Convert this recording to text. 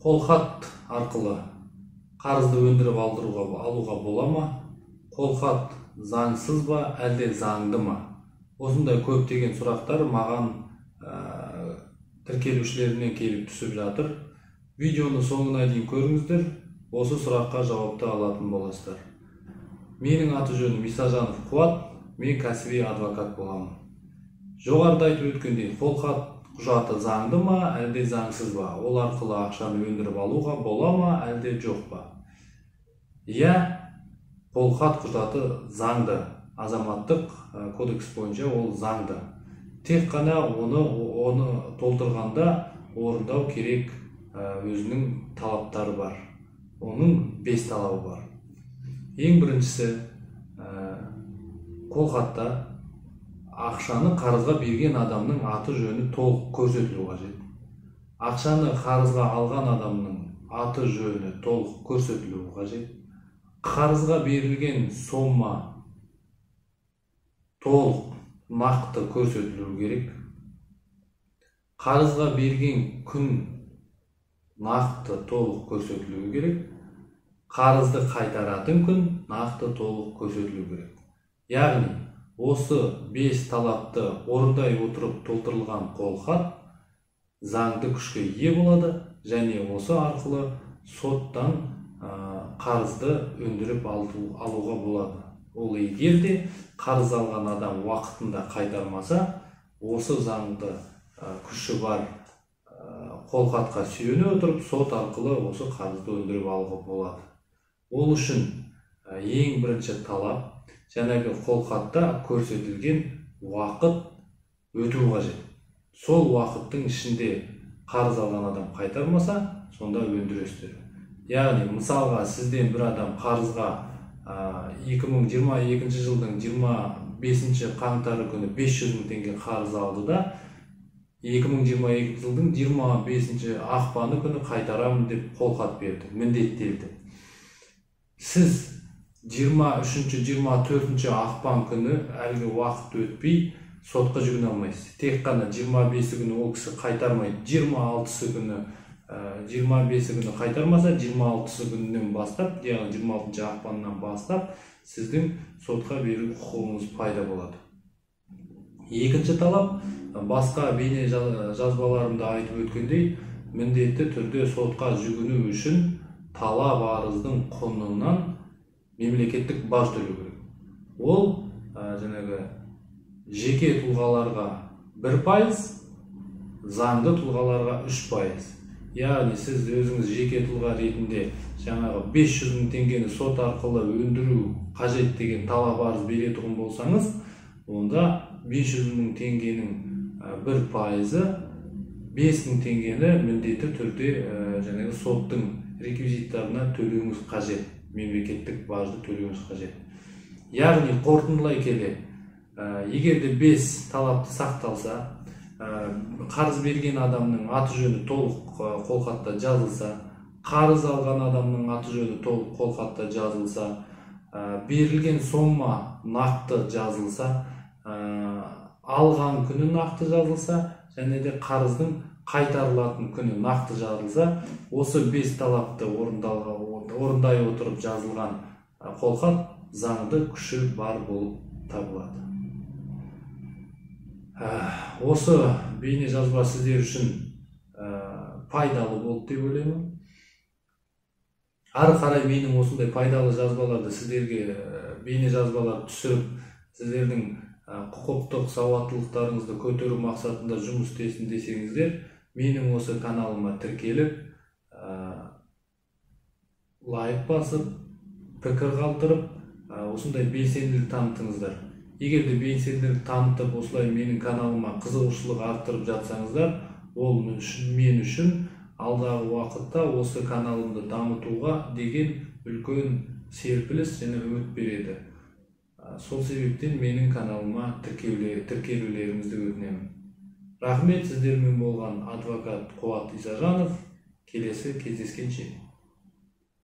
Қолхат арқылы қарызды өндіріп алуға бола ма? Қолхат заңсыз ба, әлде заңды ма? Осындай көптеген сұрақтар маған тіркелушілерінен келіп түсіп жатыр. Видеоны соңына дейін көріңіздер, осы сұраққа жауапты алатын боласыздар. Менің аты жөнім Исажанов Қуат, мен кәсіби адвокат боламын. Жоғарыда айтып өткендей, қолхат құжаты заңды ма, әлде заңсыз ба? Ол арқылы ақшаны өндіріп алуға бола ма, әлде жоқ па? Иә, қолхат құжаты заңды. Азаматтық кодекс бойынша ол заңды. Тек қана оны толтырғанда орындау керек өзінің талаптары бар. Оның 5 талабы бар. Ең біріншісі, қолхатта ақшаны қарызға берген адамның аты жөні толық көрсетілуі қажет. Ақшаны қарызға алған адамның аты жөні толық көрсетілуі қажет. Қарызға берілген сомма толық нақты көрсетілуі керек. Қарызға берген күн нақты толық көрсетілуі керек. Қарызды қайтаратын күн нақты толық көрсетілуі керек. Яғни осы 5 талапты орындай отырып толтырылған қолхат заңды күшке ие болады және осы арқылы соттан қарызды өндіріп алуға болады. Ол егер де қарыз алған адам уақытында қайтармаса, осы заңды күші бар қолхатқа сүйене отырып сот арқылы осы қарызды өндіріп алуға болады. Ол үшін ең бірінші талап жаңағы қолхатта көрсетілген уақыт өту қажет. Сол уақыттың ішінде қарыз алған адам қайтармаса, сонда өндіресіздер. Яғни, мысалға, сізден бір адам қарызға 2022 жылдың 25 қаңтары күні 500 мың теңге қарыз алды да, 2022 жылдың 25 ақпаны күні қайтарамын деп қолхат берді, міндеттелді. Сіз 23-24 ақпан күні әлгі уақыт өтпей сотқа жүгіне алмайсыз. Тек қана 25 күні ол кісі қайтармайды. 26 күні қайтармаса, 26 күнінен бастап, яғни 26 ақпаннан бастап сіздің сотқа беру құқығыңыз пайда болады. Екінші талап, басқа бейне жазбаларымда айтып өткендей, міндетті түрде сотқа жүгіну үшін талап арыздың құнынан мемлекеттік баж төлеу керек. Ол жеке тұлғаларға 1%, заңды тұлғаларға 3%. Яғни сіз өзіңіз жеке тұлға ретінде жаңағы 500 мың теңгені сот арқылы өндіру қажет деген талап арыз беретін болсаңыз, онда 500 мың теңгенің 1%-ы 5 мың теңгені міндетті түрде соттың реквизиттарына төлеуіңіз қажет. Мемлекеттік бажды төлеуіңіз қажет. Яғни, қорытындылай келе, егер де 5 талапты сақталса, қарыз берген адамның аты жөні толық қолхатта жазылса, қарыз алған адамның аты жөні толық қолхатта жазылса, берілген сомма нақты жазылса, алған күні нақты жазылса, және де қарыздың қайтарылатын күні нақты жазылса, осы 5 талапты орындай отырып жазылған қолхат заңды күші бар болып табылады. Осы бейне жазба сіздер үшін пайдалы болды деп ойлаймын. Ары қарай менің осындай пайдалы жазбаларды сіздерге бейне жазбалар түсіріп, сіздердің құқықтық сауаттылықтарыңызды көтеру мақсатында жұмыс істесін десеңіздер, менің осы каналыма тіркеліп, лайк басып, пікір қалдырып, осындай белсенділік танытыңыздар. Егер де белсенділік танытып, осылай менің каналыма қызығушылық арттырып жатсаңыздар, ол мен үшін алдағы уақытта осы каналымды дамытуға деген үлкен серпіліс және үміт береді. Сол себептен менің каналыма тіркелулеріңізді өтінемін. Рахмет, сіздермен болған адвокат Қуат Исажанов. Келесі кездескенше.